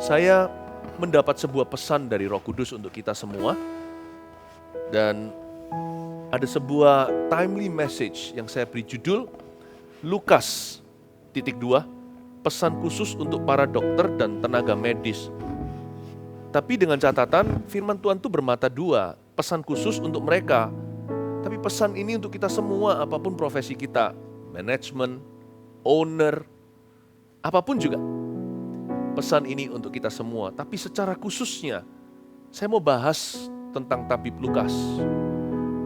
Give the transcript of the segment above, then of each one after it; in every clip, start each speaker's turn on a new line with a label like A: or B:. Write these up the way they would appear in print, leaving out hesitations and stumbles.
A: Saya mendapat sebuah pesan dari Roh Kudus untuk kita semua. Dan ada sebuah timely message yang saya beri judul Lukas .2, pesan khusus untuk para dokter dan tenaga medis. Tapi dengan catatan firman Tuhan itu bermata dua, pesan khusus untuk mereka. Tapi pesan ini untuk kita semua, apapun profesi kita, manajemen, owner, apapun juga. Pesan ini untuk kita semua, tapi secara khususnya saya mau bahas tentang tabib Lukas.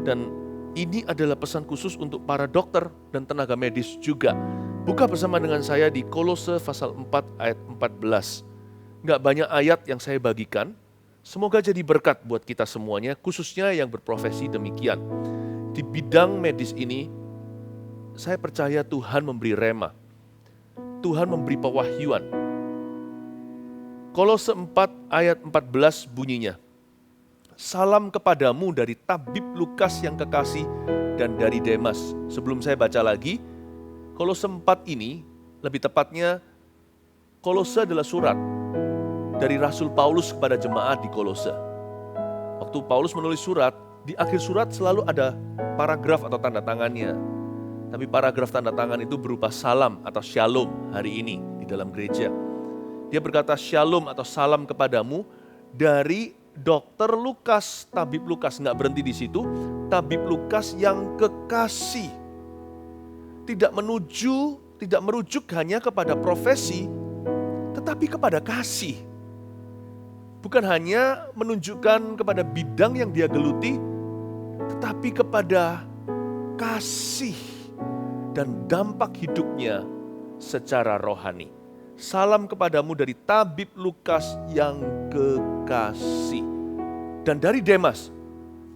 A: Dan ini adalah pesan khusus untuk para dokter dan tenaga medis juga. Buka bersama dengan saya di Kolose pasal 4 ayat 14. Nggak banyak ayat yang saya bagikan, semoga jadi berkat buat kita semuanya, khususnya yang berprofesi demikian. Di bidang medis ini, saya percaya Tuhan memberi rema. Tuhan memberi pewahyuan. Kolose 4 ayat 14 bunyinya, salam kepadamu dari tabib Lukas yang kekasih dan dari Demas. Sebelum saya baca lagi, Kolose 4 ini, lebih tepatnya Kolose adalah surat dari Rasul Paulus kepada jemaat di Kolose. Waktu Paulus menulis surat, di akhir surat selalu ada paragraf atau tanda tangannya. Tapi paragraf tanda tangan itu berupa salam atau shalom hari ini di dalam gereja. Dia berkata shalom atau salam kepadamu dari Dokter Lukas, tabib Lukas. Nggak berhenti di situ, tabib Lukas yang kekasih. Tidak merujuk hanya kepada profesi, tetapi kepada kasih. Bukan hanya menunjukkan kepada bidang yang dia geluti, tetapi kepada kasih dan dampak hidupnya secara rohani. Salam kepadamu dari tabib Lukas yang kekasih. Dan dari Demas,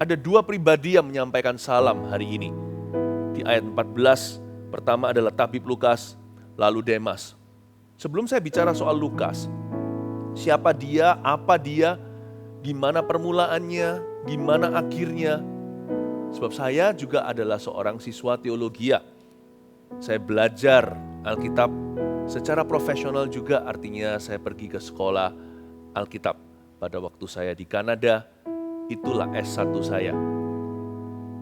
A: ada dua pribadi yang menyampaikan salam hari ini. Di ayat 14, pertama adalah tabib Lukas, lalu Demas. Sebelum saya bicara soal Lukas, siapa dia, apa dia, gimana permulaannya, gimana akhirnya. Sebab saya juga adalah seorang siswa teologi. Saya belajar Alkitab secara profesional juga, artinya saya pergi ke sekolah Alkitab. Pada waktu saya di Kanada, itulah S1 saya.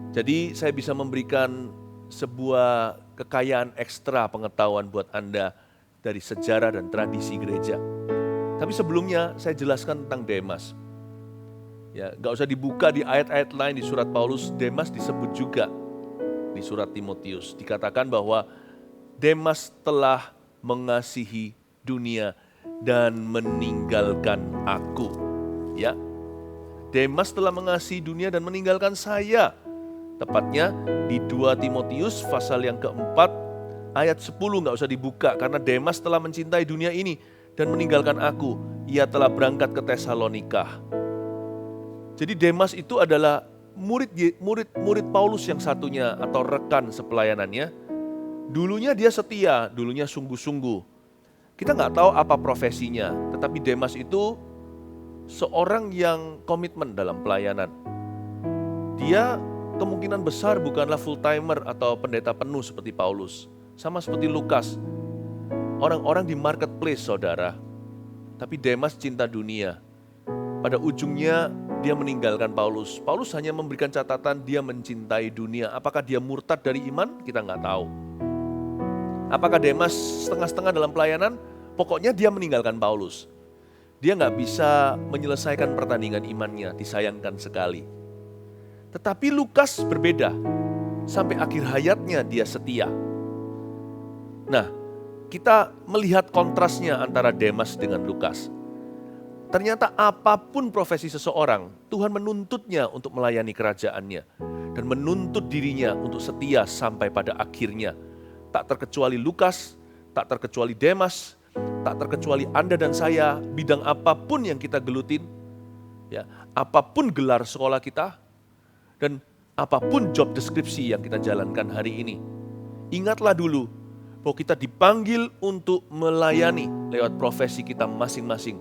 A: Jadi saya bisa memberikan sebuah kekayaan ekstra pengetahuan buat Anda dari sejarah dan tradisi gereja. Tapi sebelumnya saya jelaskan tentang Demas. Ya, gak usah dibuka di ayat-ayat lain di surat Paulus, Demas disebut juga di surat Timotius. Dikatakan bahwa Demas telah mengasihi dunia dan meninggalkan aku. Ya, Demas telah mengasihi dunia dan meninggalkan saya. Tepatnya di 2 Timotius pasal yang keempat ayat 10, gak usah dibuka karena Demas telah mencintai dunia ini dan meninggalkan aku. Ia telah berangkat ke Tesalonika. Jadi Demas itu adalah murid Paulus yang satunya atau rekan sepelayanannya. Dulunya dia setia, dulunya sungguh-sungguh. Kita nggak tahu apa profesinya, tetapi Demas itu seorang yang komitmen dalam pelayanan. Dia kemungkinan besar bukanlah full timer atau pendeta penuh seperti Paulus. Sama seperti Lukas, orang-orang di marketplace saudara. Tapi Demas cinta dunia. Pada ujungnya dia meninggalkan Paulus. Paulus hanya memberikan catatan dia mencintai dunia. Apakah dia murtad dari iman? Kita nggak tahu. Apakah Demas setengah-setengah dalam pelayanan? Pokoknya dia meninggalkan Paulus. Dia nggak bisa menyelesaikan pertandingan imannya, disayangkan sekali. Tetapi Lukas berbeda. Sampai akhir hayatnya dia setia. Nah, kita melihat kontrasnya antara Demas dengan Lukas. Ternyata apapun profesi seseorang, Tuhan menuntutnya untuk melayani kerajaannya. Dan menuntut dirinya untuk setia sampai pada akhirnya. Tak terkecuali Lukas, tak terkecuali Demas, tak terkecuali Anda dan saya, bidang apapun yang kita gelutin, ya, apapun gelar sekolah kita, dan apapun job deskripsi yang kita jalankan hari ini. Ingatlah dulu bahwa kita dipanggil untuk melayani lewat profesi kita masing-masing.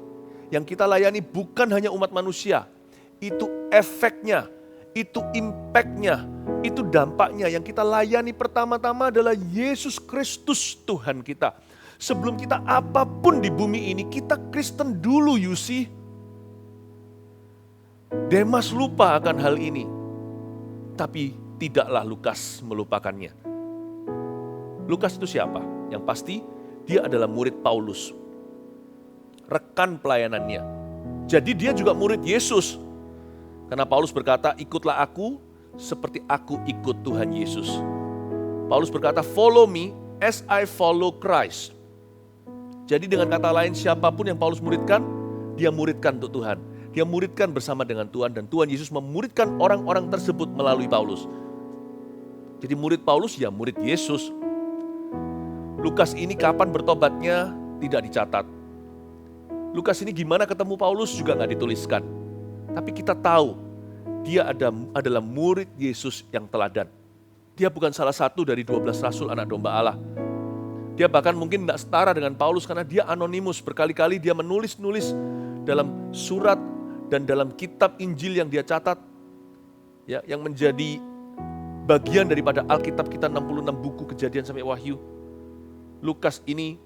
A: Yang kita layani bukan hanya umat manusia, itu efeknya, itu impactnya, itu dampaknya. Yang kita layani pertama-tama adalah Yesus Kristus Tuhan kita. Sebelum kita apapun di bumi ini, kita Kristen dulu, you see. Demas lupa akan hal ini. Tapi tidaklah Lukas melupakannya. Lukas itu siapa? Yang pasti dia adalah murid Paulus. Rekan pelayanannya. Jadi dia juga murid Yesus. Karena Paulus berkata, ikutlah aku seperti aku ikut Tuhan Yesus. Paulus berkata, follow me as I follow Christ. Jadi dengan kata lain, siapapun yang Paulus muridkan, dia muridkan untuk Tuhan. Dia muridkan bersama dengan Tuhan, dan Tuhan Yesus memuridkan orang-orang tersebut melalui Paulus. Jadi murid Paulus ya murid Yesus. Lukas ini kapan bertobatnya tidak dicatat. Lukas ini gimana ketemu Paulus juga nggak dituliskan. Tapi kita tahu dia adalah murid Yesus yang teladan. Dia bukan salah satu dari 12 rasul anak domba Allah. Dia bahkan mungkin tidak setara dengan Paulus karena dia anonimus. Berkali-kali dia menulis-nulis dalam surat dan dalam kitab Injil yang dia catat. Ya, yang menjadi bagian daripada Alkitab kita 66 buku Kejadian sampai Wahyu. Lukas ini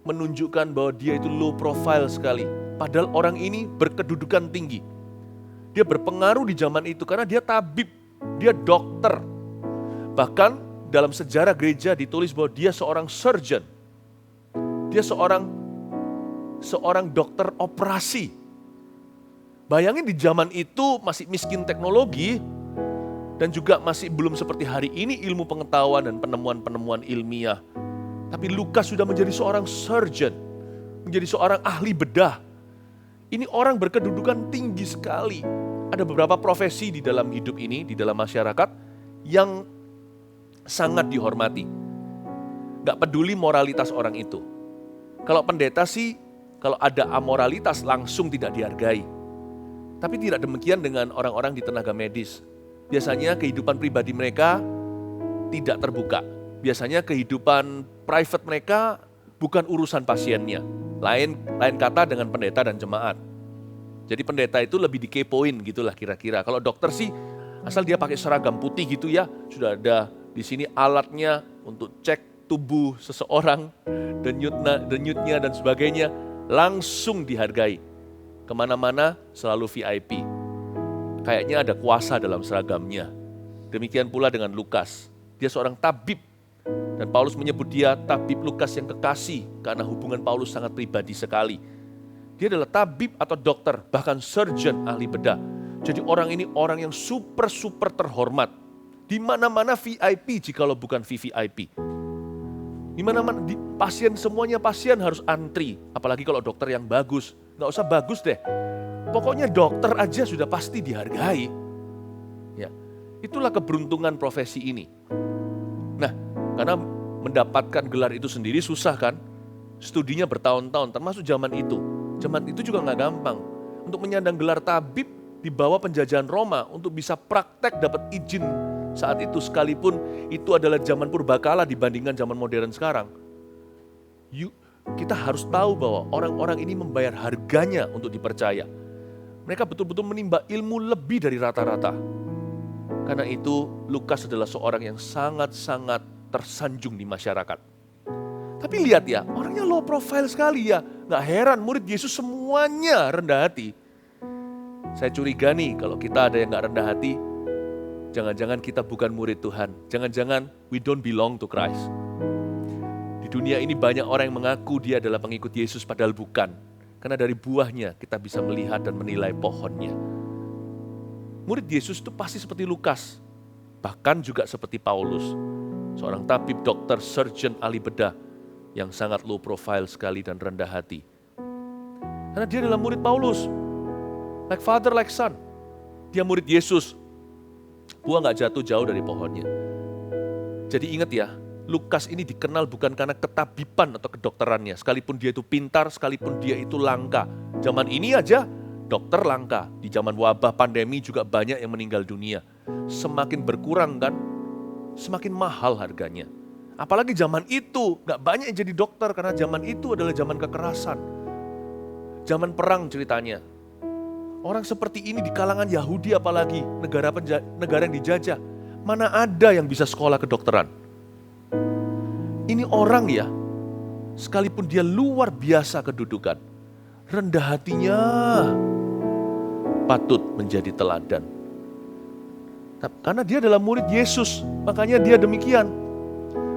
A: menunjukkan bahwa dia itu low profile sekali. Padahal orang ini berkedudukan tinggi. Dia berpengaruh di zaman itu karena dia tabib, dia dokter. Bahkan dalam sejarah gereja ditulis bahwa dia seorang surgeon. Dia seorang dokter operasi. Bayangin di zaman itu masih miskin teknologi dan juga masih belum seperti hari ini ilmu pengetahuan dan penemuan-penemuan ilmiah. Tapi Lukas sudah menjadi seorang surgeon, menjadi seorang ahli bedah. Ini orang berkedudukan tinggi sekali. Ada beberapa profesi di dalam hidup ini, di dalam masyarakat, yang sangat dihormati. Gak peduli moralitas orang itu. Kalau pendeta sih, kalau ada amoralitas langsung tidak dihargai. Tapi tidak demikian dengan orang-orang di tenaga medis. Biasanya kehidupan pribadi mereka tidak terbuka. Biasanya kehidupan private mereka bukan urusan pasiennya. Lain kata dengan pendeta dan jemaat. Jadi pendeta itu lebih dikepoin gitulah kira-kira. Kalau dokter sih asal dia pakai seragam putih gitu ya, sudah ada di sini alatnya untuk cek tubuh seseorang, denyutnya dan sebagainya, langsung dihargai. Kemana-mana selalu VIP. Kayaknya ada kuasa dalam seragamnya. Demikian pula dengan Lukas. Dia seorang tabib. Dan Paulus menyebut dia tabib Lukas yang kekasih karena hubungan Paulus sangat pribadi sekali. Dia adalah tabib atau dokter, bahkan surgeon ahli bedah. Jadi orang ini orang yang super terhormat. Di mana-mana VIP jikalau bukan VVIP. Di mana-mana semuanya pasien harus antri, apalagi kalau dokter yang bagus. Nggak usah bagus deh. Pokoknya dokter aja sudah pasti dihargai. Ya, itulah keberuntungan profesi ini. Nah, karena mendapatkan gelar itu sendiri susah kan? Studinya bertahun-tahun, termasuk zaman itu. Zaman itu juga nggak gampang. Untuk menyandang gelar tabib di bawah penjajahan Roma, untuk bisa praktek dapat izin saat itu, sekalipun itu adalah zaman purbakala dibandingkan zaman modern sekarang. Kita harus tahu bahwa orang-orang ini membayar harganya untuk dipercaya. Mereka betul-betul menimba ilmu lebih dari rata-rata. Karena itu Lukas adalah seorang yang sangat-sangat tersanjung di masyarakat. Tapi lihat ya, orangnya low profile sekali ya. Gak heran murid Yesus semuanya rendah hati. Saya curiga nih kalau kita ada yang gak rendah hati, jangan-jangan kita bukan murid Tuhan. Jangan-jangan we don't belong to Christ. Di dunia ini banyak orang yang mengaku dia adalah pengikut Yesus padahal bukan. Karena dari buahnya kita bisa melihat dan menilai pohonnya. Murid Yesus itu pasti seperti Lukas. Bahkan juga seperti Paulus. Seorang tabib, dokter, surgeon, ahli bedah yang sangat low profile sekali dan rendah hati. Karena dia adalah murid Paulus. Like father, like son. Dia murid Yesus. Buah gak jatuh jauh dari pohonnya. Jadi ingat ya, Lukas ini dikenal bukan karena ketabiban atau kedokterannya. Sekalipun dia itu pintar, sekalipun dia itu langka. Zaman ini aja dokter langka. Di zaman wabah pandemi juga banyak yang meninggal dunia. Semakin berkurang kan, semakin mahal harganya. Apalagi zaman itu, gak banyak yang jadi dokter karena zaman itu adalah zaman kekerasan. Zaman perang ceritanya. Orang seperti ini di kalangan Yahudi apalagi, negara yang dijajah. Mana ada yang bisa sekolah kedokteran? Ini orang ya, sekalipun dia luar biasa kedudukan, rendah hatinya patut menjadi teladan. Karena dia adalah murid Yesus, makanya dia demikian.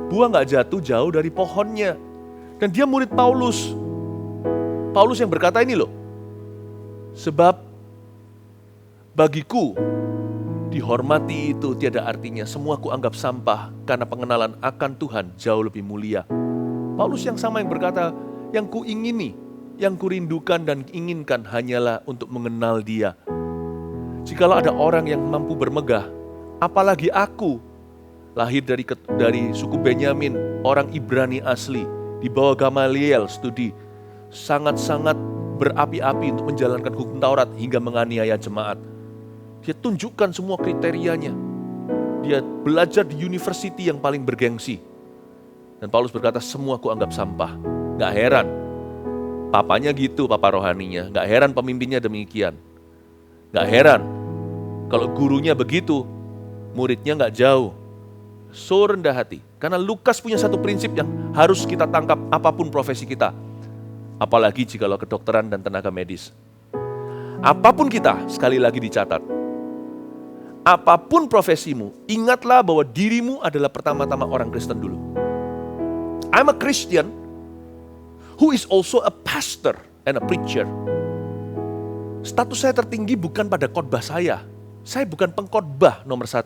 A: Buah gak jatuh jauh dari pohonnya. Dan dia murid Paulus. Paulus yang berkata ini loh, sebab bagiku dihormati itu tiada artinya, semua kuanggap sampah karena pengenalan akan Tuhan jauh lebih mulia. Paulus yang sama yang berkata, yang kuingini, yang kurindukan dan inginkan hanyalah untuk mengenal Dia. Jikalau ada orang yang mampu bermegah, apalagi aku, lahir dari suku Benyamin, orang Ibrani asli, di bawah Gamaliel studi, sangat-sangat berapi-api untuk menjalankan hukum Taurat hingga menganiaya jemaat. Dia tunjukkan semua kriterianya. Dia belajar di university yang paling bergengsi. Dan Paulus berkata, semua ku anggap sampah. Gak heran, papanya gitu, papa rohaninya. Gak heran pemimpinnya demikian. Gak heran, kalau gurunya begitu, muridnya gak jauh. So rendah hati. Karena Lukas punya satu prinsip yang harus kita tangkap apapun profesi kita. Apalagi jikalau kedokteran dan tenaga medis. Apapun kita, sekali lagi dicatat. Apapun profesimu, ingatlah bahwa dirimu adalah pertama-tama orang Kristen dulu. I'm a Christian who is also a pastor and a preacher. Status saya tertinggi bukan pada khotbah saya. Saya bukan pengkhotbah nomor 1.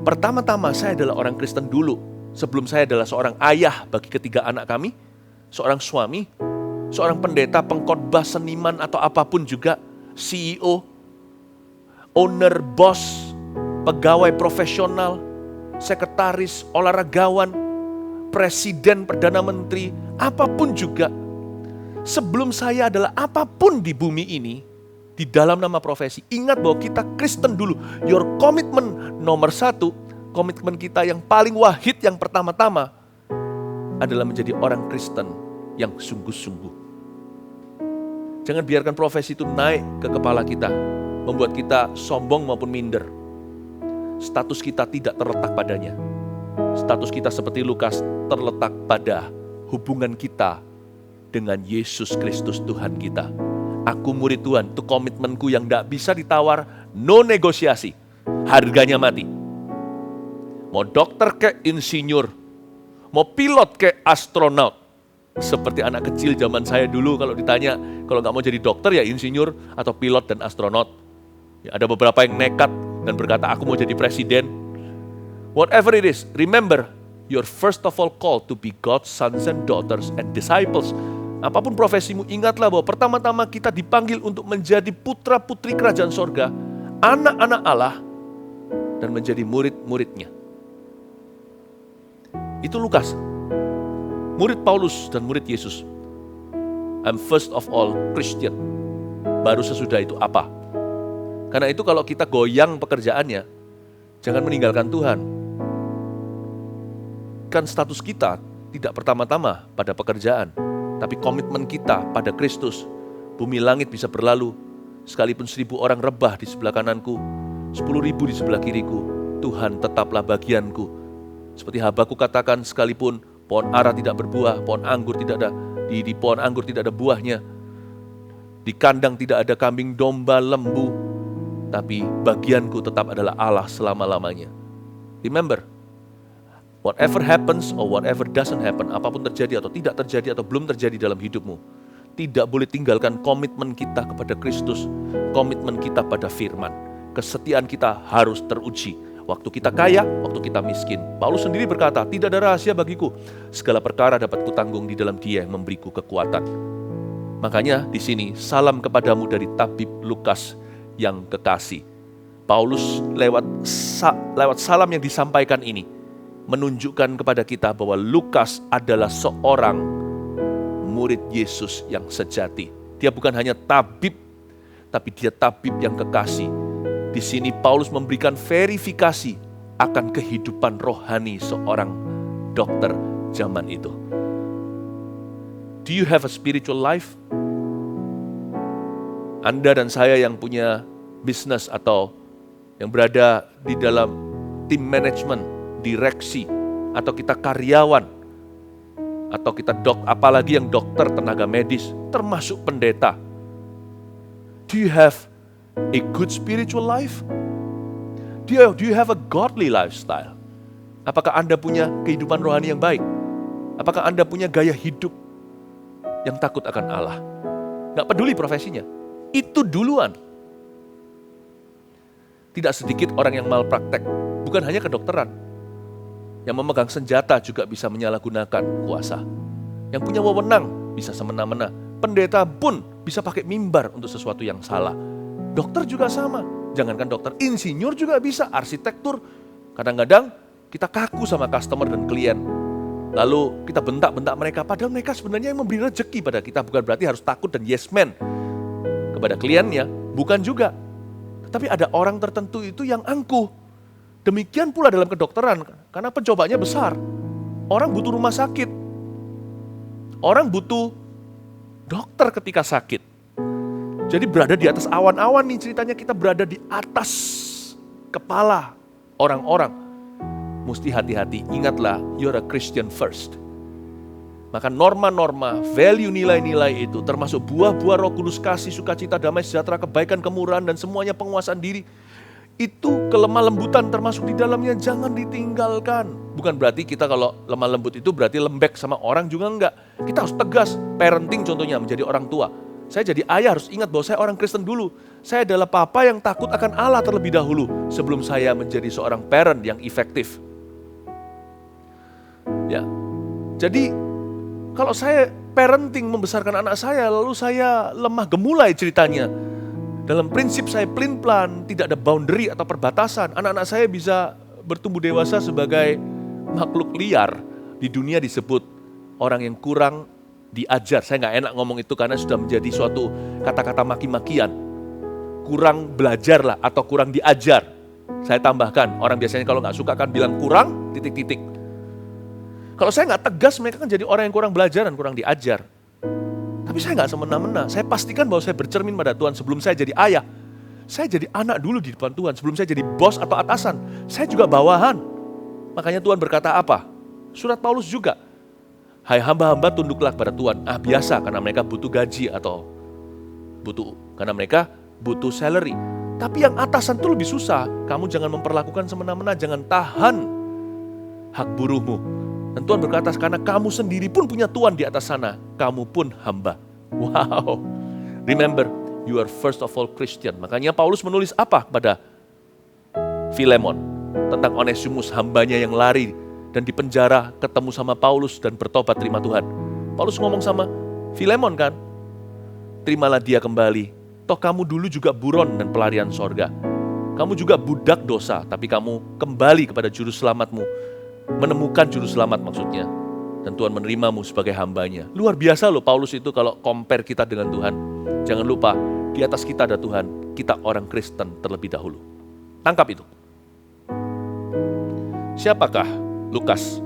A: Pertama-tama saya adalah orang Kristen dulu. Sebelum saya adalah seorang ayah bagi ketiga anak kami, seorang suami, seorang pendeta, pengkhotbah, seniman atau apapun juga, CEO, owner, bos, pegawai profesional, sekretaris, olahragawan, presiden, perdana menteri, apapun juga. Sebelum saya adalah apapun di bumi ini, di dalam nama profesi, ingat bahwa kita Kristen dulu. Your commitment nomor 1, komitmen kita yang paling wahid, yang pertama-tama adalah menjadi orang Kristen yang sungguh-sungguh. Jangan biarkan profesi itu naik ke kepala kita, membuat kita sombong maupun minder. Status kita tidak terletak padanya. Status kita seperti Lukas terletak pada hubungan kita dengan Yesus Kristus Tuhan kita. Aku murid Tuhan, itu komitmenku yang tidak bisa ditawar, no negosiasi. Harganya mati. Mau dokter kayak insinyur, mau pilot kayak astronaut. Seperti anak kecil zaman saya dulu kalau ditanya, kalau nggak mau jadi dokter ya insinyur atau pilot dan astronot. Ya, ada beberapa yang nekat dan berkata, aku mau jadi presiden. Whatever it is, remember, you're first of all called to be God's sons and daughters and disciples. Apapun profesimu, ingatlah bahwa pertama-tama kita dipanggil untuk menjadi putra-putri kerajaan sorga, anak-anak Allah, dan menjadi murid-muridnya. Itu Lukas, murid Paulus dan murid Yesus. I'm first of all Christian. Baru sesudah itu apa? Karena itu kalau kita goyang pekerjaannya, jangan meninggalkan Tuhan. Kan status kita tidak pertama-tama pada pekerjaan, tapi komitmen kita pada Kristus. Bumi langit bisa berlalu, sekalipun 1000 orang rebah di sebelah kananku, 10.000 di sebelah kiriku, Tuhan tetaplah bagianku. Seperti Habakuk katakan, sekalipun pohon ara tidak berbuah, pohon anggur tidak ada, di pohon anggur tidak ada buahnya, di kandang tidak ada kambing domba lembu, tapi bagianku tetap adalah Allah selama-lamanya. Remember, whatever happens or whatever doesn't happen, apapun terjadi atau tidak terjadi atau belum terjadi dalam hidupmu, tidak boleh tinggalkan komitmen kita kepada Kristus, komitmen kita pada firman. Kesetiaan kita harus teruji. Waktu kita kaya, waktu kita miskin. Paulus sendiri berkata, tidak ada rahasia bagiku. Segala perkara dapat kutanggung di dalam Dia yang memberiku kekuatan. Makanya di sini, salam kepadamu dari tabib Lukas yang kekasih. Paulus lewat salam yang disampaikan ini, menunjukkan kepada kita bahwa Lukas adalah seorang murid Yesus yang sejati. Dia bukan hanya tabib, tapi dia tabib yang kekasih. Di sini Paulus memberikan verifikasi akan kehidupan rohani seorang dokter zaman itu. Do you have a spiritual life? Anda dan saya yang punya bisnis atau yang berada di dalam tim manajemen, direksi, atau kita karyawan, atau kita apalagi yang dokter, tenaga medis, termasuk pendeta. Do you have a good spiritual life? Do you have a godly lifestyle? Apakah Anda punya kehidupan rohani yang baik? Apakah Anda punya gaya hidup yang takut akan Allah? Gak peduli profesinya, itu duluan. Tidak sedikit orang yang malpraktek, bukan hanya kedokteran. Yang memegang senjata juga bisa menyalahgunakan kuasa. Yang punya wewenang bisa semena-mena. Pendeta pun bisa pakai mimbar untuk sesuatu yang salah. Dokter juga sama. Jangankan dokter, insinyur juga bisa, arsitektur. Kadang-kadang kita kaku sama customer dan klien. Lalu kita bentak-bentak mereka, padahal mereka sebenarnya yang memberi rezeki pada kita. Bukan berarti harus takut dan yes man kepada kliennya, bukan juga. Tapi ada orang tertentu itu yang angkuh. Demikian pula dalam kedokteran, karena pencobaannya besar. Orang butuh rumah sakit. Orang butuh dokter ketika sakit. Jadi berada di atas awan-awan nih ceritanya, kita berada di atas kepala orang-orang. Mesti hati-hati, ingatlah, you're a Christian first. Maka norma-norma, value nilai-nilai itu, termasuk buah-buah Roh Kudus, kasih, sukacita, damai, sejahtera, kebaikan, kemurahan, dan semuanya penguasaan diri, itu kelemah lembutan termasuk di dalamnya, jangan ditinggalkan. Bukan berarti kita kalau lemah lembut itu berarti lembek sama orang, juga enggak. Kita harus tegas, parenting contohnya, menjadi orang tua. Saya jadi ayah harus ingat bahwa saya orang Kristen dulu. Saya adalah papa yang takut akan Allah terlebih dahulu, sebelum saya menjadi seorang parent yang efektif. Ya, jadi kalau saya parenting membesarkan anak saya, lalu saya lemah gemulai ceritanya. Dalam prinsip saya pelin-pelan, tidak ada boundary atau perbatasan. Anak-anak saya bisa bertumbuh dewasa sebagai makhluk liar. Di dunia disebut orang yang kurang diajar. Saya nggak enak ngomong itu karena sudah menjadi suatu kata-kata maki-makian. Kurang belajar lah atau kurang diajar. Saya tambahkan, orang biasanya kalau nggak suka kan bilang kurang, titik-titik. Kalau saya nggak tegas, mereka kan jadi orang yang kurang belajar dan kurang diajar. Tapi saya nggak semena-mena. Saya pastikan bahwa saya bercermin pada Tuhan sebelum saya jadi ayah. Saya jadi anak dulu di depan Tuhan. Sebelum saya jadi bos atau atasan, saya juga bawahan. Makanya Tuhan berkata apa? Surat Paulus juga. Hai hamba-hamba, tunduklah pada Tuhan. Biasa karena mereka butuh gaji atau karena mereka butuh salary. Tapi yang atasan itu lebih susah. Kamu jangan memperlakukan semena-mena, jangan tahan hak buruhmu. Dan Tuhan berkata, karena kamu sendiri pun punya Tuhan di atas sana, kamu pun hamba. Wow. Remember, you are first of all Christian. Makanya Paulus menulis apa pada Filemon? Tentang Onesimus, hambanya yang lari dan di penjara ketemu sama Paulus dan bertobat terima Tuhan. Paulus ngomong sama Filemon kan, terimalah dia kembali. Toh kamu dulu juga buron dan pelarian sorga. Kamu juga budak dosa, tapi kamu kembali kepada juru selamatmu. Menemukan juru selamat maksudnya. Dan Tuhan menerimamu sebagai hambanya. Luar biasa loh Paulus itu kalau compare kita dengan Tuhan. Jangan lupa, di atas kita ada Tuhan. Kita orang Kristen terlebih dahulu. Tangkap itu. Siapakah Lukas?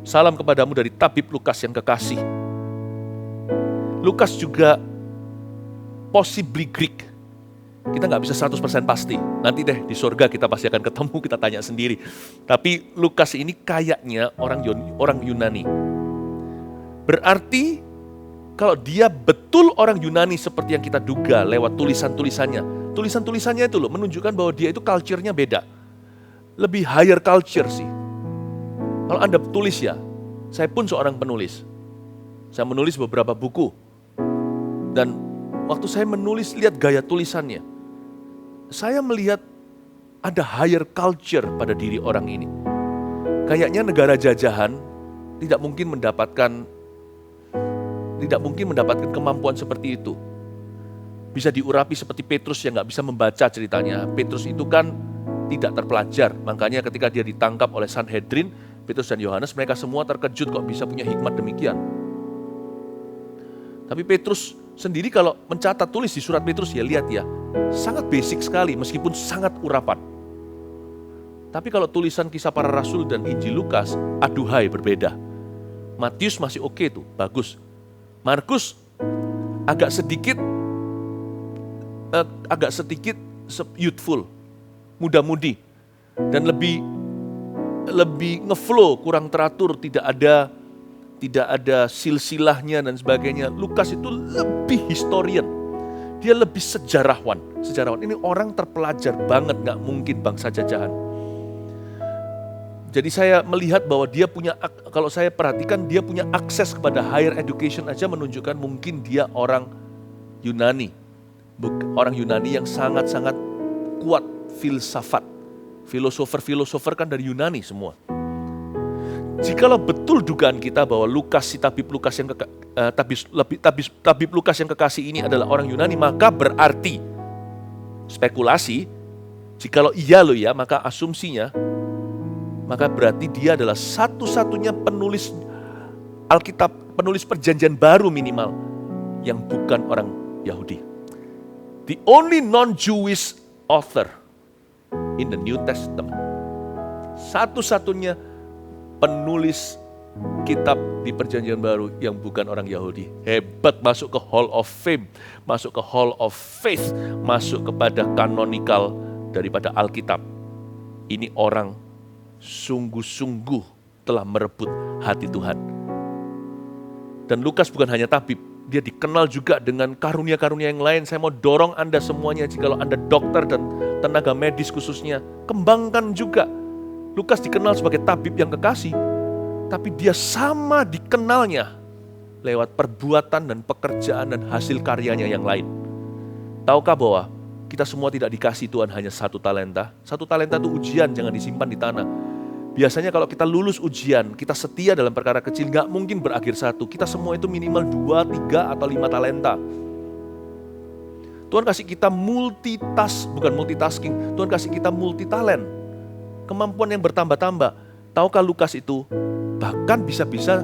A: Salam kepadamu dari tabib Lukas yang kekasih. Lukas juga possibly Greek. Kita nggak bisa 100% pasti. Nanti deh di surga kita pasti akan ketemu, kita tanya sendiri. Tapi Lukas ini kayaknya orang Yunani. Berarti kalau dia betul orang Yunani seperti yang kita duga lewat tulisan-tulisannya. Tulisan-tulisannya itu loh menunjukkan bahwa dia itu culture-nya beda. Lebih higher culture sih. Kalau Anda tulis ya, saya pun seorang penulis. Saya menulis beberapa buku. Dan waktu saya menulis, lihat gaya tulisannya. Saya melihat ada higher culture pada diri orang ini. Kayaknya negara jajahan tidak mungkin mendapatkan kemampuan seperti itu. Bisa diurapi seperti Petrus yang nggak bisa membaca ceritanya. Petrus itu kan tidak terpelajar. Makanya ketika dia ditangkap oleh Sanhedrin, Petrus dan Yohanes, mereka semua terkejut kok bisa punya hikmat demikian. Tapi Petrus sendiri kalau mencatat tulis di surat Petrus ya lihat ya, sangat basic sekali meskipun sangat urapan. Tapi kalau tulisan Kisah Para Rasul dan Injil Lukas, aduhai berbeda. Matius masih oke tuh, bagus. Markus agak sedikit youthful, muda-mudi dan lebih ngeflow, kurang teratur, tidak ada tidak ada silsilahnya dan sebagainya. Lukas itu lebih historian. Dia lebih sejarawan. Ini orang terpelajar banget, gak mungkin bangsa jajahan. Jadi saya melihat bahwa dia punya, kalau saya perhatikan dia punya akses kepada higher education aja menunjukkan mungkin dia orang Yunani. Orang Yunani yang sangat-sangat kuat filsafat. Filosofer kan dari Yunani semua. Jikalau betul dugaan kita bahwa tabib Lukas yang kekasih ini adalah orang Yunani, maka berarti spekulasi, jikalau iya loh ya, maka asumsinya, maka berarti dia adalah satu-satunya penulis Alkitab, penulis perjanjian baru minimal, yang bukan orang Yahudi. The only non-Jewish author in the New Testament. Satu-satunya penulis kitab di perjanjian baru yang bukan orang Yahudi. Hebat, masuk ke Hall of Fame, masuk ke Hall of Faith, masuk kepada canonical daripada Alkitab. Ini orang sungguh-sungguh telah merebut hati Tuhan. Dan Lukas bukan hanya tabib, dia dikenal juga dengan karunia-karunia yang lain. Saya mau dorong Anda semuanya, jikalau Anda dokter dan tenaga medis khususnya, kembangkan juga. Lukas dikenal sebagai tabib yang kekasih, tapi dia sama dikenalnya lewat perbuatan dan pekerjaan dan hasil karyanya yang lain. Tahukah bahwa kita semua tidak dikasih Tuhan hanya 1 talenta? 1 talenta itu ujian, jangan disimpan di tanah. Biasanya kalau kita lulus ujian, kita setia dalam perkara kecil, gak mungkin berakhir 1. Kita semua itu minimal 2, 3, atau 5 talenta. Tuhan kasih kita bukan multitasking, Tuhan kasih kita multitalent. Kemampuan yang bertambah-tambah. Tahukah Lukas itu bahkan bisa-bisa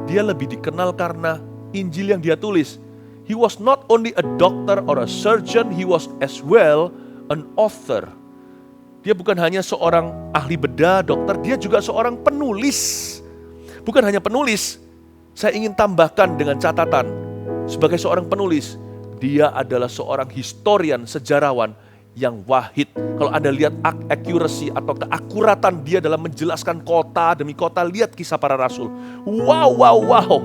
A: dia lebih dikenal karena Injil yang dia tulis. He was not only a doctor or a surgeon, he was as well an author. Dia bukan hanya seorang ahli bedah, dokter, dia juga seorang penulis. Bukan hanya penulis, saya ingin tambahkan dengan catatan, sebagai seorang penulis, dia adalah seorang historian, sejarawan yang wahid. Kalau Anda lihat accuracy atau keakuratan dia dalam menjelaskan kota demi kota, lihat Kisah Para Rasul. Wow.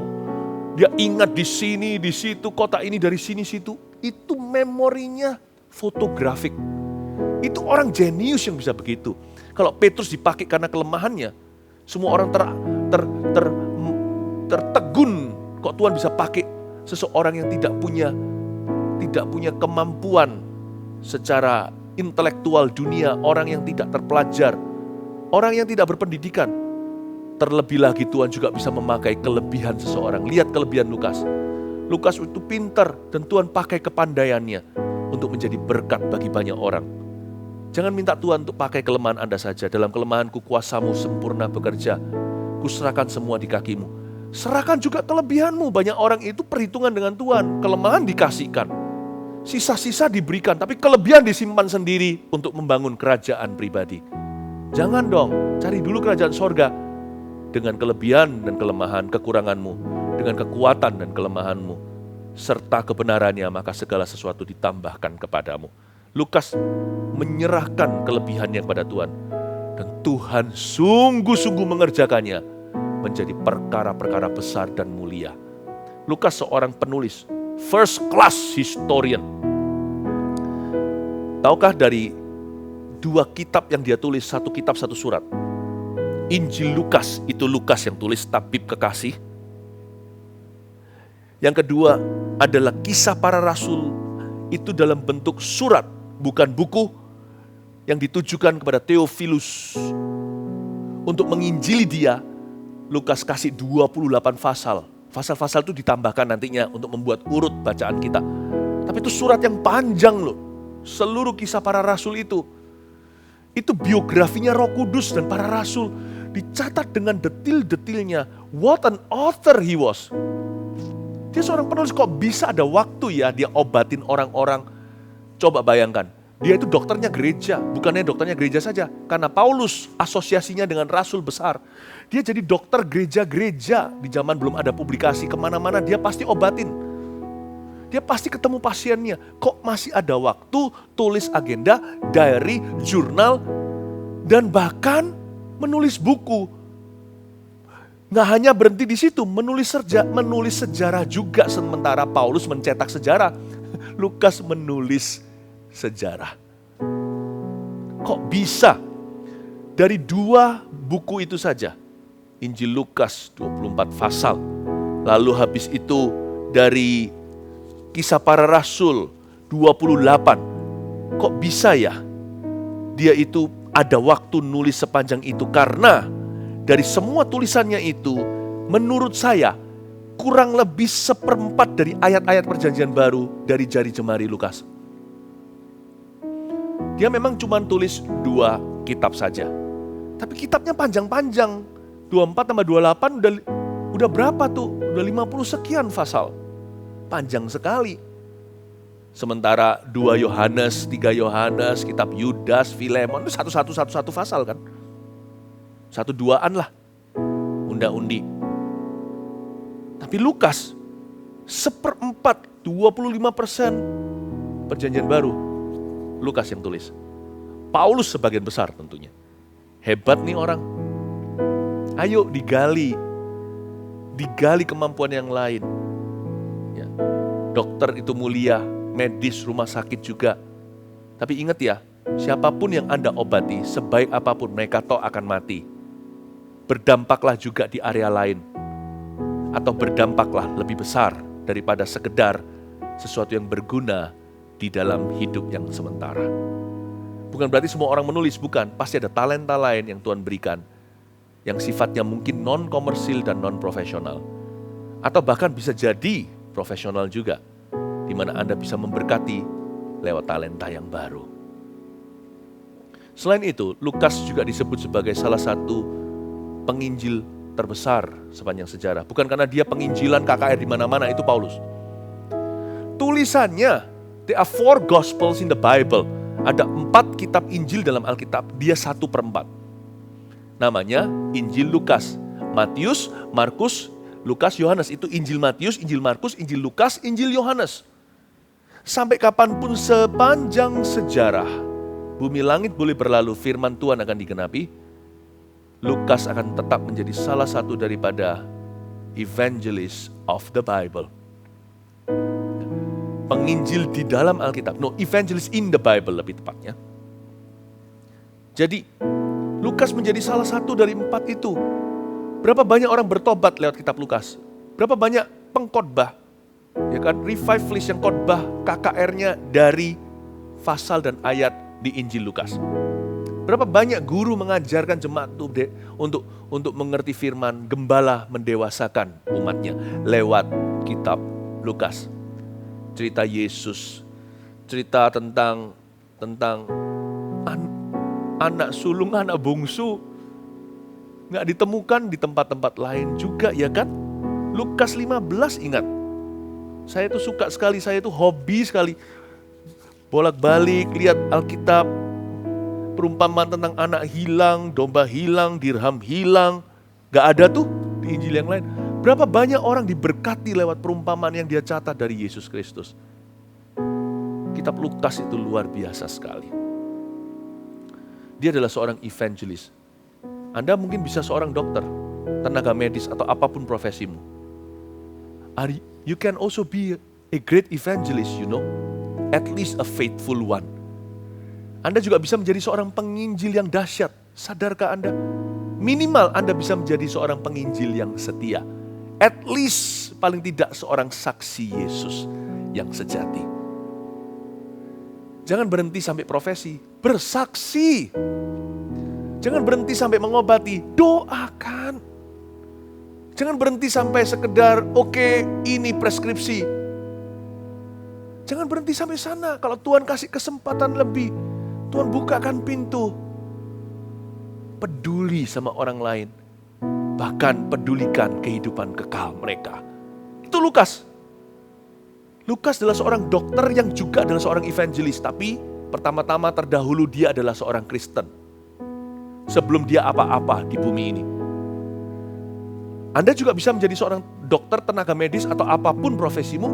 A: Dia ingat di sini, di situ, kota ini dari sini, situ. Itu memorinya fotografik. Itu orang jenius yang bisa begitu. Kalau Petrus dipakai karena kelemahannya, semua orang tertegun. Kok Tuhan bisa pakai seseorang yang tidak punya kemampuan secara intelektual dunia, orang yang tidak terpelajar, orang yang tidak berpendidikan. Terlebih lagi Tuhan juga bisa memakai kelebihan seseorang. Lihat kelebihan Lukas. Lukas itu pintar dan Tuhan pakai kepandaiannya untuk menjadi berkat bagi banyak orang. Jangan minta Tuhan untuk pakai kelemahan Anda saja. Dalam kelemahanku kuasamu sempurna bekerja. Kuserahkan semua di kakimu. Serahkan juga kelebihanmu. Banyak orang itu perhitungan dengan Tuhan. Kelemahan dikasihkan. Sisa-sisa diberikan, tapi kelebihan disimpan sendiri untuk membangun kerajaan pribadi. Jangan dong, cari dulu kerajaan sorga dengan kelebihan dan kelemahan, kekuranganmu, dengan kekuatan dan kelemahanmu, serta kebenarannya, maka segala sesuatu ditambahkan kepadamu. Lukas menyerahkan kelebihannya kepada Tuhan, dan Tuhan sungguh-sungguh mengerjakannya menjadi perkara-perkara besar dan mulia. Lukas seorang penulis, first class historian. Tahukah dari 2 kitab yang dia tulis, 1 kitab 1 surat. Injil Lukas, itu Lukas yang tulis, tabib kekasih. Yang kedua adalah Kisah Para Rasul, itu dalam bentuk surat, bukan buku, yang ditujukan kepada Theophilus. Untuk menginjili dia, Lukas kasih 28 pasal. Pasal-pasal itu ditambahkan nantinya untuk membuat urut bacaan kita. Tapi itu surat yang panjang loh. Seluruh Kisah Para Rasul itu biografinya Roh Kudus dan para rasul. Dicatat dengan detil-detilnya. What an author he was. Dia seorang penulis, kok bisa ada waktu ya dia obatin orang-orang. Coba bayangkan, dia itu dokternya gereja. Bukannya dokternya gereja saja. Karena Paulus asosiasinya dengan rasul besar. Dia jadi dokter gereja-gereja. Di zaman belum ada publikasi, kemana-mana dia pasti obatin. Dia pasti ketemu pasiennya. Kok masih ada waktu tulis agenda, diary, jurnal, dan bahkan menulis buku. Nggak hanya berhenti di situ, menulis sejarah juga sementara Paulus mencetak sejarah. Lukas menulis sejarah. Kok bisa? Dari 2 buku itu saja, Injil Lukas 24 pasal, lalu habis itu dari Kisah Para Rasul 28. Kok bisa ya? Dia itu ada waktu nulis sepanjang itu karena dari semua tulisannya itu, menurut saya kurang lebih 1/4 dari ayat-ayat perjanjian baru dari jari jemari Lukas. Dia memang cuma tulis 2 kitab saja. Tapi kitabnya panjang-panjang. 24 tambah 28 udah berapa tuh? Udah 50 sekian pasal. Panjang sekali. Sementara 2 Yohanes, 3 Yohanes, kitab Yudas, Filemon itu satu pasal kan. 1-2an lah. Unda-undi. Tapi Lukas 1/4, 25% perjanjian baru. Lukas yang tulis. Paulus sebagian besar tentunya. Hebat nih orang. Ayo digali. Digali kemampuan yang lain. Ya. Dokter itu mulia, medis, rumah sakit juga. Tapi ingat ya, siapapun yang Anda obati, sebaik apapun mereka toh akan mati. Berdampaklah juga di area lain. Atau berdampaklah lebih besar daripada sekedar sesuatu yang berguna di dalam hidup yang sementara. Bukan berarti semua orang menulis, bukan. Pasti ada talenta lain yang Tuhan berikan. Yang sifatnya mungkin non-komersil dan non-profesional. Atau bahkan bisa jadi profesional juga. Di mana Anda bisa memberkati lewat talenta yang baru. Selain itu, Lukas juga disebut sebagai salah satu penginjil terbesar sepanjang sejarah. Bukan karena dia penginjilan KKR di mana-mana, itu Paulus. Tulisannya, there are 4 gospels in the Bible. Ada 4 kitab Injil dalam Alkitab, dia 1/4. Namanya Injil Lukas, Matius, Markus, Lukas, Yohanes. Itu Injil Matius, Injil Markus, Injil Lukas, Injil Yohanes. Sampai kapanpun sepanjang sejarah, bumi langit boleh berlalu, firman Tuhan akan digenapi, Lukas akan tetap menjadi salah satu daripada evangelist of the Bible. Penginjil di dalam Alkitab. No, evangelist in the Bible lebih tepatnya. Jadi, Lukas menjadi salah satu dari 4 itu. Berapa banyak orang bertobat lewat kitab Lukas? Berapa banyak pengkhotbah? Ya kan, revivalist yang khotbah KKR-nya dari pasal dan ayat di Injil Lukas. Berapa banyak guru mengajarkan jemaat untuk mengerti firman, gembala mendewasakan umatnya lewat kitab Lukas. Cerita Yesus, cerita tentang anak sulung, anak bungsu, nggak ditemukan di tempat-tempat lain juga, ya kan? Lukas 15 ingat, saya itu suka sekali, saya itu hobi sekali bolak-balik lihat Alkitab, perumpamaan tentang anak hilang, domba hilang, dirham hilang, nggak ada tuh di Injil yang lain. Berapa banyak orang diberkati lewat perumpamaan yang dia catat dari Yesus Kristus. Kitab Lukas itu luar biasa sekali. Dia adalah seorang evangelis. Anda mungkin bisa seorang dokter, tenaga medis, atau apapun profesimu. You can also be a great evangelist, you know. At least a faithful one. Anda juga bisa menjadi seorang penginjil yang dahsyat. Sadarkah Anda? Minimal Anda bisa menjadi seorang penginjil yang setia. At least paling tidak seorang saksi Yesus yang sejati. Jangan berhenti sampai profesi, bersaksi. Jangan berhenti sampai mengobati, doakan. Jangan berhenti sampai sekedar, oke, ini preskripsi. Jangan berhenti sampai sana. Kalau Tuhan kasih kesempatan lebih, Tuhan bukakan pintu. Peduli sama orang lain. Bahkan pedulikan kehidupan kekal mereka. Itu Lukas. Lukas adalah seorang dokter yang juga adalah seorang evangelis. Tapi pertama-tama terdahulu dia adalah seorang Kristen. Sebelum dia apa-apa di bumi ini. Anda juga bisa menjadi seorang dokter, tenaga medis, atau apapun profesimu.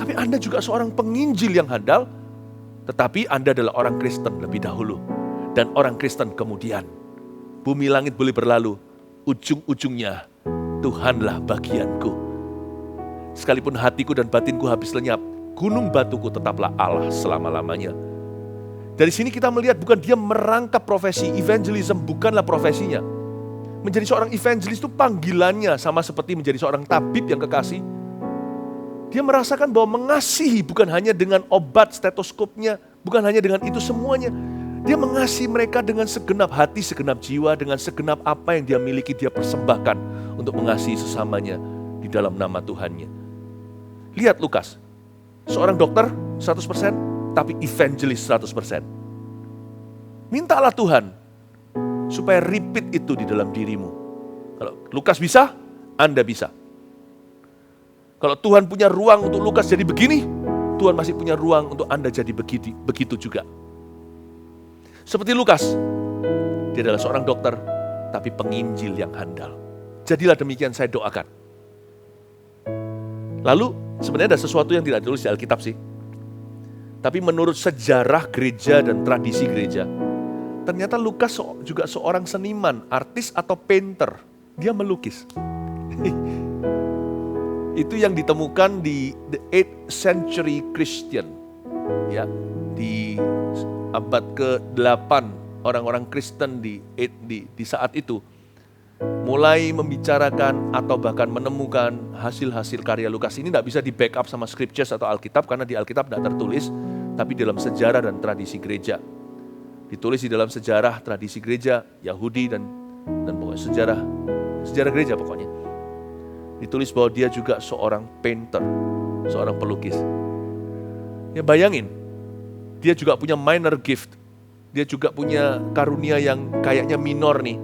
A: Tapi Anda juga seorang penginjil yang handal. Tetapi Anda adalah orang Kristen lebih dahulu. Dan orang Kristen kemudian. Bumi langit boleh berlalu. Ujung-ujungnya Tuhanlah bagianku. Sekalipun hatiku dan batinku habis lenyap, gunung batuku tetaplah Allah selama-lamanya. Dari sini kita melihat bukan dia merangkap profesi, evangelism bukanlah profesinya. Menjadi seorang evangelis itu panggilannya, sama seperti menjadi seorang tabib yang kekasih. Dia merasakan bahwa mengasihi bukan hanya dengan obat stetoskopnya, bukan hanya dengan itu semuanya. Dia mengasihi mereka dengan segenap hati, segenap jiwa, dengan segenap apa yang dia miliki, dia persembahkan untuk mengasihi sesamanya di dalam nama Tuhannya. Lihat Lukas, seorang dokter 100%, tapi evangelis 100%. Mintalah Tuhan supaya repeat itu di dalam dirimu. Kalau Lukas bisa, Anda bisa. Kalau Tuhan punya ruang untuk Lukas jadi begini, Tuhan masih punya ruang untuk Anda jadi begitu juga. Seperti Lukas, dia adalah seorang dokter, tapi penginjil yang handal. Jadilah demikian saya doakan. Lalu, sebenarnya ada sesuatu yang tidak ditulis di Alkitab sih. Tapi menurut sejarah gereja dan tradisi gereja, ternyata Lukas juga seorang seniman, artis atau painter. Dia melukis. Itu yang ditemukan di the 8th century Christian. Ya, di abad ke-8 orang-orang Kristen di saat itu mulai membicarakan atau bahkan menemukan hasil-hasil karya Lukas. Ini tidak bisa di backup sama scriptures atau Alkitab karena di Alkitab tidak tertulis, tapi dalam sejarah dan tradisi gereja. Ditulis di dalam sejarah tradisi gereja Yahudi dan pokoknya sejarah gereja pokoknya. Ditulis bahwa dia juga seorang painter, seorang pelukis. Ya bayangin, dia juga punya minor gift. Dia juga punya karunia yang kayaknya minor nih.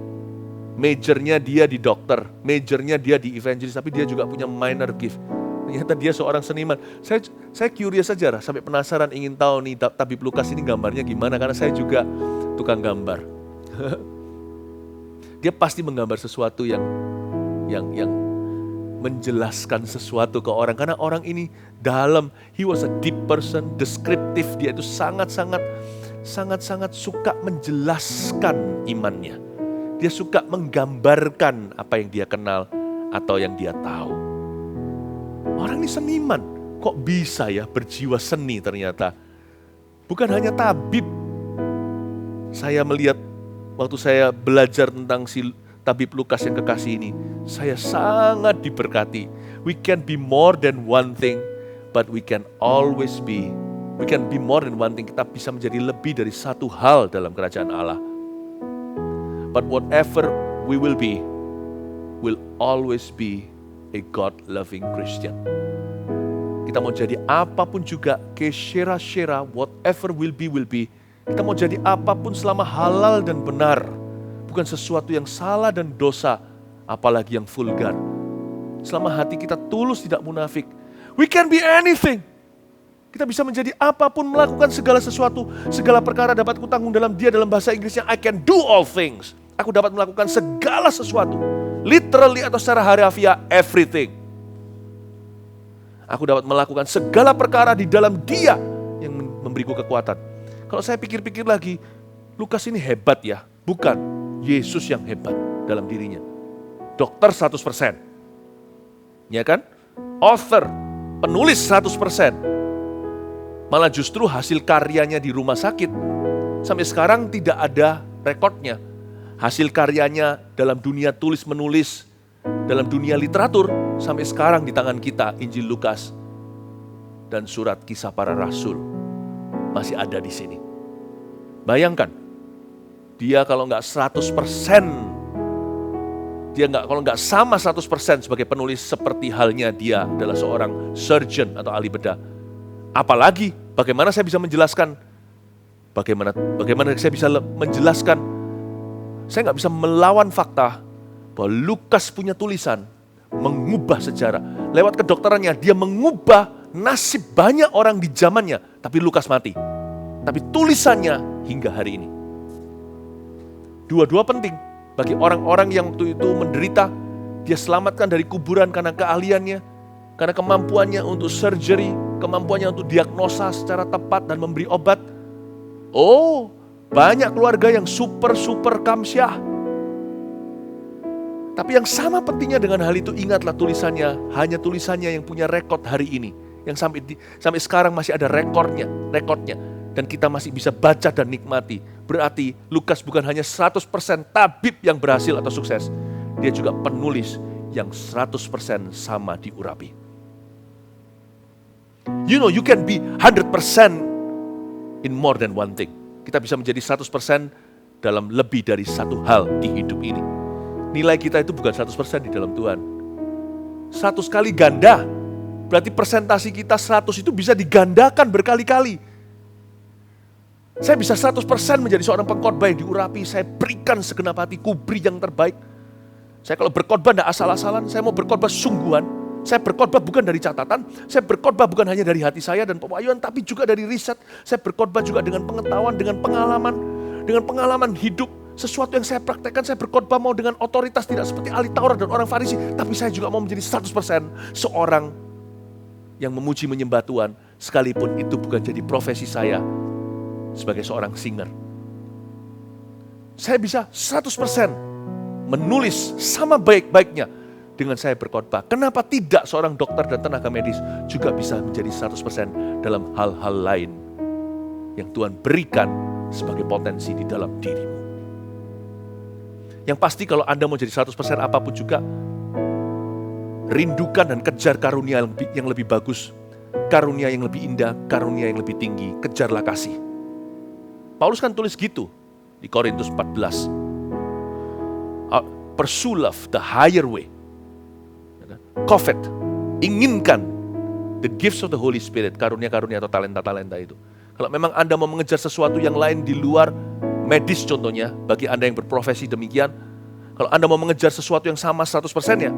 A: Majornya dia di dokter, majornya dia di evangelis, tapi dia juga punya minor gift. Ternyata dia seorang seniman. Saya curious saja, sampai penasaran ingin tahu nih tabib Lukas ini gambarnya gimana, karena saya juga tukang gambar. Dia pasti menggambar sesuatu yang menjelaskan sesuatu ke orang, karena orang ini dalam, he was a deep person, deskriptif, dia itu sangat-sangat suka menjelaskan imannya. Dia suka menggambarkan apa yang dia kenal atau yang dia tahu. Orang ini seniman, kok bisa ya berjiwa seni ternyata. Bukan hanya tabib. Saya melihat waktu saya belajar tentang si tabib Lukas yang kekasih ini, saya sangat diberkati. We can be more than one thing, but we can be more than one thing. Kita bisa menjadi lebih dari satu hal dalam kerajaan Allah. But whatever we will be, will always be a God-loving Christian. Kita mau jadi apapun juga, keshera-shera, whatever will be. Kita mau jadi apapun selama halal dan benar. Bukan sesuatu yang salah dan dosa, apalagi yang vulgar. Selama hati kita tulus, tidak munafik. We can be anything. Kita bisa menjadi apapun, melakukan segala sesuatu, segala perkara dapat kutanggung dalam Dia, dalam bahasa Inggrisnya I can do all things. Aku dapat melakukan segala sesuatu. Literally atau secara harafiah, everything. Aku dapat melakukan segala perkara di dalam Dia yang memberiku kekuatan. Kalau saya pikir-pikir lagi, Lukas ini hebat ya. Bukan, Yesus yang hebat dalam dirinya. Dokter 100%. Ya kan? Author, penulis 100%. Malah justru hasil karyanya di rumah sakit sampai sekarang tidak ada rekodnya. Hasil karyanya dalam dunia tulis-menulis, dalam dunia literatur, sampai sekarang di tangan kita Injil Lukas dan surat Kisah Para Rasul masih ada di sini. Bayangkan, dia kalau nggak 100%, kalau nggak sama 100% sebagai penulis seperti halnya dia adalah seorang surgeon atau ahli bedah. Apalagi bagaimana saya bisa menjelaskan, bagaimana saya bisa menjelaskan, saya nggak bisa melawan fakta bahwa Lukas punya tulisan mengubah sejarah. Lewat kedokterannya dia mengubah nasib banyak orang di zamannya, tapi Lukas mati. Tapi tulisannya hingga hari ini. Dua-dua penting bagi orang-orang yang waktu itu menderita, dia selamatkan dari kuburan karena keahliannya, karena kemampuannya untuk surgery, kemampuannya untuk diagnosa secara tepat dan memberi obat. Oh, banyak keluarga yang super kamsyah. Tapi yang sama pentingnya dengan hal itu, ingatlah tulisannya, hanya tulisannya yang punya rekod hari ini. Yang sampai sekarang masih ada rekodnya. Dan kita masih bisa baca dan nikmati. Berarti Lukas bukan hanya 100% tabib yang berhasil atau sukses. Dia juga penulis yang 100% sama diurapi. You know, you can be 100% in more than one thing. Kita bisa menjadi 100% dalam lebih dari satu hal di hidup ini. Nilai kita itu bukan 100% di dalam Tuhan. 100 kali ganda. Berarti persentasi kita 100 itu bisa digandakan berkali-kali. Saya bisa 100% menjadi seorang pengkhotbah yang diurapi. Saya berikan segenap hatiku, beri yang terbaik. Saya kalau berkhotbah tidak asal-asalan. Saya mau berkhotbah sungguhan. Saya berkhotbah bukan dari catatan. Saya berkhotbah bukan hanya dari hati saya dan pewahyuan, tapi juga dari riset. Saya berkhotbah juga dengan pengetahuan, dengan pengalaman hidup. Sesuatu yang saya praktekkan, saya berkhotbah mau dengan otoritas, tidak seperti ahli Taurat dan orang Farisi. Tapi saya juga mau menjadi 100% seorang yang memuji menyembah Tuhan. Sekalipun itu bukan jadi profesi saya sebagai seorang singer. Saya bisa 100% menulis sama baik-baiknya dengan saya berkhotbah. Kenapa tidak seorang dokter dan tenaga medis juga bisa menjadi 100% dalam hal-hal lain yang Tuhan berikan sebagai potensi di dalam dirimu. Yang pasti kalau Anda mau jadi 100% apapun juga, rindukan dan kejar karunia yang lebih bagus, karunia yang lebih indah, karunia yang lebih tinggi, kejarlah kasih. Paulus kan tulis gitu di Korintus 14. Pursue love, the higher way. Covet, inginkan the gifts of the Holy Spirit, karunia-karunia atau talenta-talenta itu. Kalau memang Anda mau mengejar sesuatu yang lain di luar medis contohnya, bagi Anda yang berprofesi demikian, kalau Anda mau mengejar sesuatu yang sama 100% ya,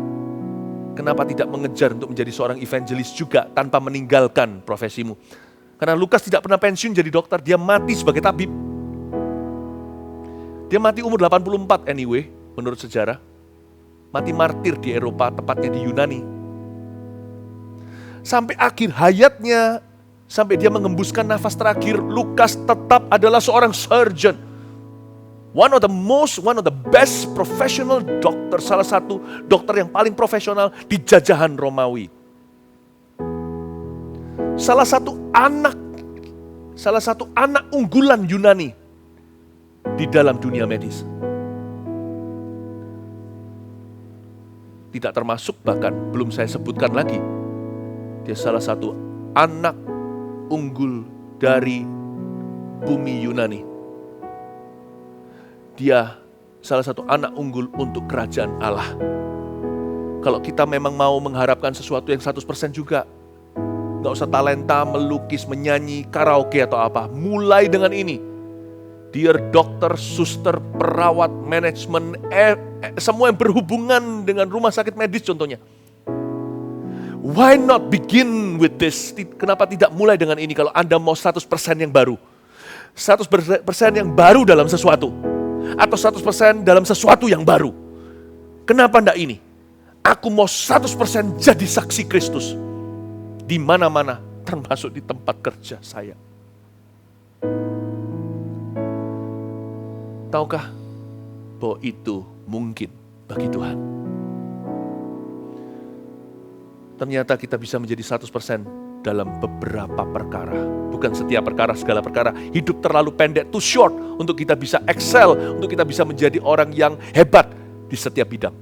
A: kenapa tidak mengejar untuk menjadi seorang evangelis juga tanpa meninggalkan profesimu? Karena Lukas tidak pernah pensiun jadi dokter, dia mati sebagai tabib. Dia mati umur 84 anyway, menurut sejarah. Mati martir di Eropa, tepatnya di Yunani. Sampai akhir hayatnya, sampai dia mengembuskan nafas terakhir, Lukas tetap adalah seorang surgeon. One of the best professional doctor, salah satu dokter yang paling profesional di jajahan Romawi. Salah satu anak unggulan Yunani di dalam dunia medis. Tidak termasuk, bahkan belum saya sebutkan lagi, dia salah satu anak unggul dari bumi Yunani. Dia salah satu anak unggul untuk kerajaan Allah. Kalau kita memang mau mengharapkan sesuatu yang 100% juga, gak usah talenta, melukis, menyanyi, karaoke atau apa. Mulai dengan ini. Dear dokter, suster, perawat, manajemen, semua yang berhubungan dengan rumah sakit medis contohnya. Why not begin with this? Kenapa tidak mulai dengan ini kalau Anda mau 100% yang baru? 100% yang baru dalam sesuatu. Atau 100% dalam sesuatu yang baru. Kenapa enggak ini? Aku mau 100% jadi saksi Kristus. Di mana-mana, termasuk di tempat kerja saya. Tahukah bahwa itu mungkin bagi Tuhan? Ternyata kita bisa menjadi 100% dalam beberapa perkara. Bukan setiap perkara, segala perkara. Hidup terlalu pendek, too short untuk kita bisa excel, untuk kita bisa menjadi orang yang hebat di setiap bidang.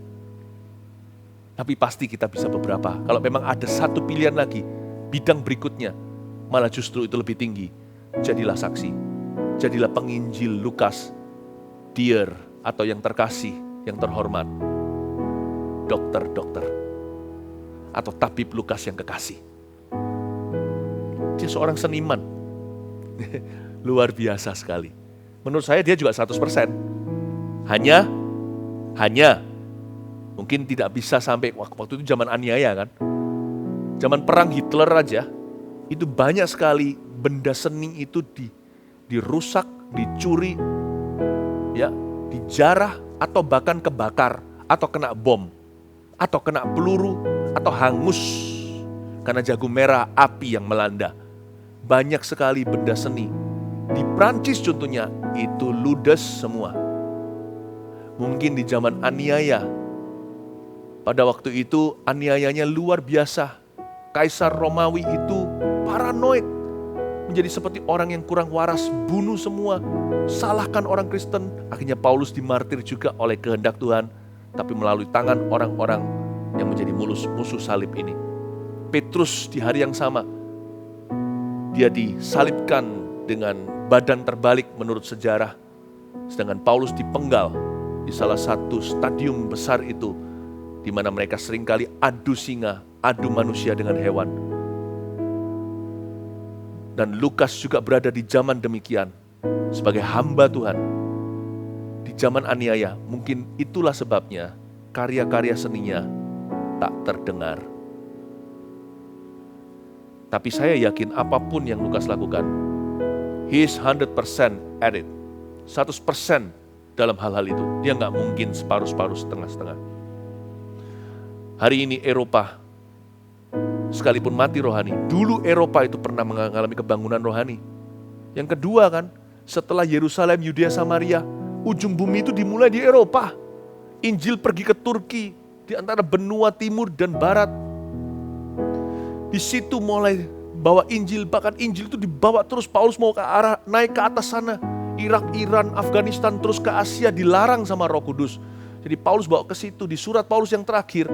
A: Tapi pasti kita bisa beberapa. Kalau memang ada satu pilihan lagi, bidang berikutnya, malah justru itu lebih tinggi. Jadilah saksi. Jadilah penginjil Lukas, dear atau yang terkasih, yang terhormat, dokter-dokter, atau tabib Lukas yang kekasih. Dia seorang seniman. Luar biasa sekali. Menurut saya dia juga 100%. Hanya mungkin tidak bisa sampai waktu itu zaman aniaya kan. Zaman perang Hitler aja, itu banyak sekali benda seni itu dirusak, dicuri, ya, dijarah atau bahkan kebakar atau kena bom atau kena peluru atau hangus karena jago merah api yang melanda. Banyak sekali benda seni. Di Prancis contohnya, itu ludes semua. Mungkin di zaman aniaya, Pada waktu itu aniayanya luar biasa. Kaisar Romawi itu paranoid. Menjadi seperti orang yang kurang waras, bunuh semua, salahkan orang Kristen. Akhirnya Paulus dimartir juga oleh kehendak Tuhan, tapi melalui tangan orang-orang yang menjadi musuh salib ini. Petrus di hari yang sama, dia disalibkan dengan badan terbalik menurut sejarah. Sedangkan Paulus dipenggal di salah satu stadium besar itu, di mana mereka seringkali adu singa, adu manusia dengan hewan. Dan Lukas juga berada di zaman demikian sebagai hamba Tuhan. Di zaman aniaya, mungkin itulah sebabnya karya-karya seninya tak terdengar. Tapi saya yakin apapun yang Lukas lakukan, he is 100% at it. 100% dalam hal-hal itu. Dia nggak mungkin separuh-separuh, setengah-setengah. Hari ini Eropa, sekalipun mati rohani, dulu Eropa itu pernah mengalami kebangunan rohani. Yang kedua kan, setelah Yerusalem, Yudea, Samaria, ujung bumi itu dimulai di Eropa. Injil pergi ke Turki, di antara benua timur dan barat. Di situ mulai bawa Injil, bahkan Injil itu dibawa terus. Paulus mau ke arah, naik ke atas sana. Irak, Iran, Afghanistan, terus ke Asia, dilarang sama Roh Kudus. Jadi Paulus bawa ke situ. Di surat Paulus yang terakhir,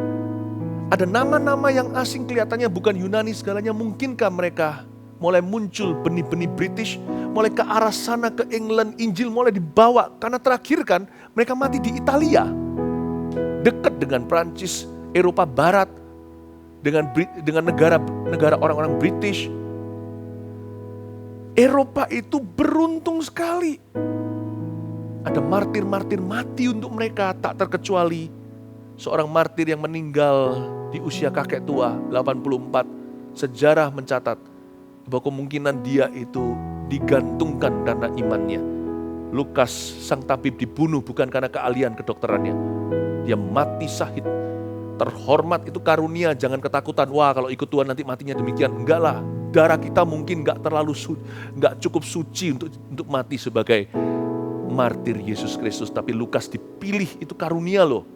A: ada nama-nama yang asing, kelihatannya bukan Yunani segalanya. Mungkinkah mereka mulai muncul benih-benih British, mulai ke arah sana, ke England, Injil mulai dibawa. Karena terakhir kan mereka mati di Italia, dekat dengan Prancis, Eropa Barat, dengan negara orang-orang British. Eropa itu beruntung sekali. Ada martir-martir mati untuk mereka, tak terkecuali seorang martir yang meninggal di usia kakek tua, 84. Sejarah mencatat bahwa kemungkinan dia itu digantungkan karena imannya. Lukas, sang tabib, dibunuh bukan karena keahlian kedokterannya. Dia mati syahid. Terhormat itu karunia, jangan ketakutan. Wah, kalau ikut Tuhan nanti matinya demikian. Enggak lah, darah kita mungkin enggak cukup suci untuk mati sebagai martir Yesus Kristus. Tapi Lukas dipilih, itu karunia loh.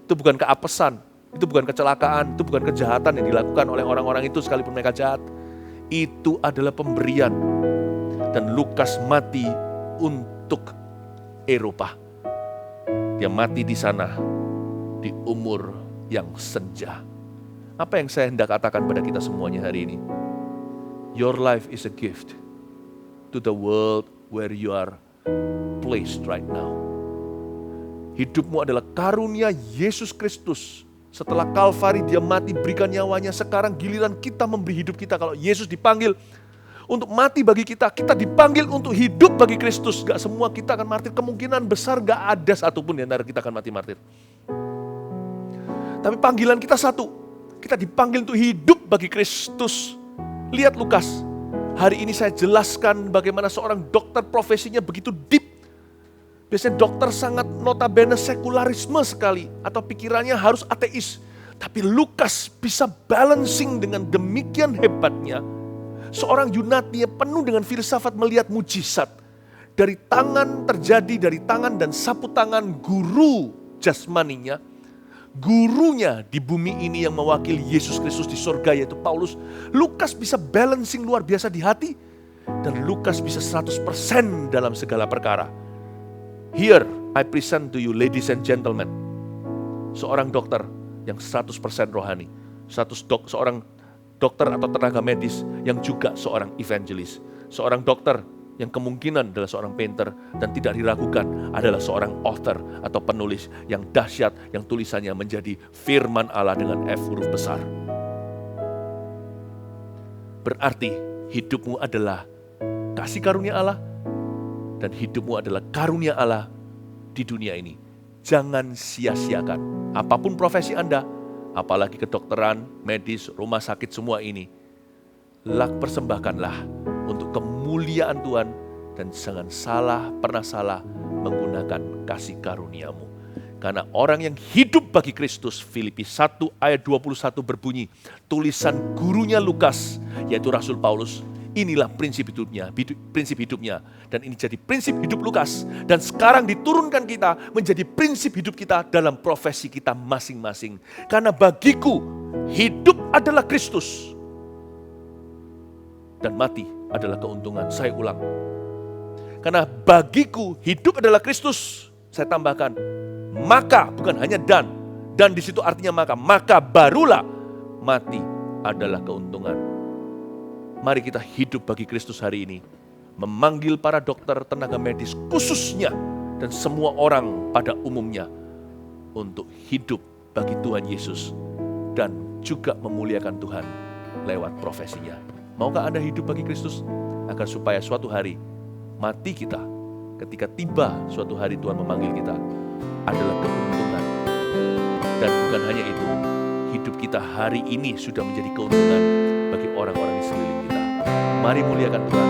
A: Itu bukan keapesan, itu bukan kecelakaan, itu bukan kejahatan yang dilakukan oleh orang-orang itu sekalipun mereka jahat. Itu adalah pemberian. Dan Lukas mati untuk Eropa. Dia mati di sana di umur yang senja. Apa yang saya hendak katakan pada kita semuanya hari ini? Your life is a gift to the world where you are placed right now. Hidupmu adalah karunia Yesus Kristus. Setelah Kalvari dia mati berikan nyawanya. Sekarang giliran kita memberi hidup kita. Kalau Yesus dipanggil untuk mati bagi kita, kita dipanggil untuk hidup bagi Kristus. Gak semua kita akan martir. Kemungkinan besar gak ada satupun di antara kita akan mati martir. Tapi panggilan kita satu. Kita dipanggil untuk hidup bagi Kristus. Lihat Lukas. Hari ini saya jelaskan bagaimana seorang dokter profesinya begitu deep. Biasanya dokter sangat notabene sekularisme sekali. Atau pikirannya harus ateis. Tapi Lukas bisa balancing dengan demikian hebatnya. Seorang Yunani penuh dengan filsafat melihat mujizat. Dari tangan terjadi, dari tangan dan sapu tangan guru jasmaninya. Gurunya di bumi ini yang mewakili Yesus Kristus di surga yaitu Paulus. Lukas bisa balancing luar biasa di hati. Dan Lukas bisa 100% dalam segala perkara. Here I present to you ladies and gentlemen. Seorang dokter yang 100% rohani. Seorang dokter atau tenaga medis yang juga seorang evangelis. Seorang dokter yang kemungkinan adalah seorang painter dan tidak diragukan adalah seorang author atau penulis yang dahsyat yang tulisannya menjadi firman Allah dengan F huruf besar. Berarti hidupmu adalah kasih karunia Allah dan hidupmu adalah karunia Allah di dunia ini. Jangan sia-siakan apapun profesi Anda, apalagi kedokteran, medis, rumah sakit semua ini. Persembahkanlah untuk kemuliaan Tuhan dan jangan pernah salah menggunakan kasih karuniamu. Karena orang yang hidup bagi Kristus, Filipi 1 ayat 21 berbunyi, tulisan gurunya Lukas, yaitu Rasul Paulus, Inilah prinsip hidupnya. Dan ini jadi prinsip hidup Lukas. Dan sekarang diturunkan kita menjadi prinsip hidup kita dalam profesi kita masing-masing. Karena bagiku hidup adalah Kristus. Dan mati adalah keuntungan. Saya ulang. Karena bagiku hidup adalah Kristus. Saya tambahkan, maka bukan hanya dan di situ artinya maka barulah mati adalah keuntungan. Mari kita hidup bagi Kristus hari ini. Memanggil para dokter, tenaga medis khususnya, dan semua orang pada umumnya untuk hidup bagi Tuhan Yesus dan juga memuliakan Tuhan lewat profesinya. Maukah Anda hidup bagi Kristus? Agar supaya suatu hari mati kita, ketika tiba suatu hari Tuhan memanggil kita, adalah keuntungan. Dan bukan hanya itu, hidup kita hari ini sudah menjadi keuntungan bagi orang-orang di sekeliling kita. Mari muliakan Tuhan.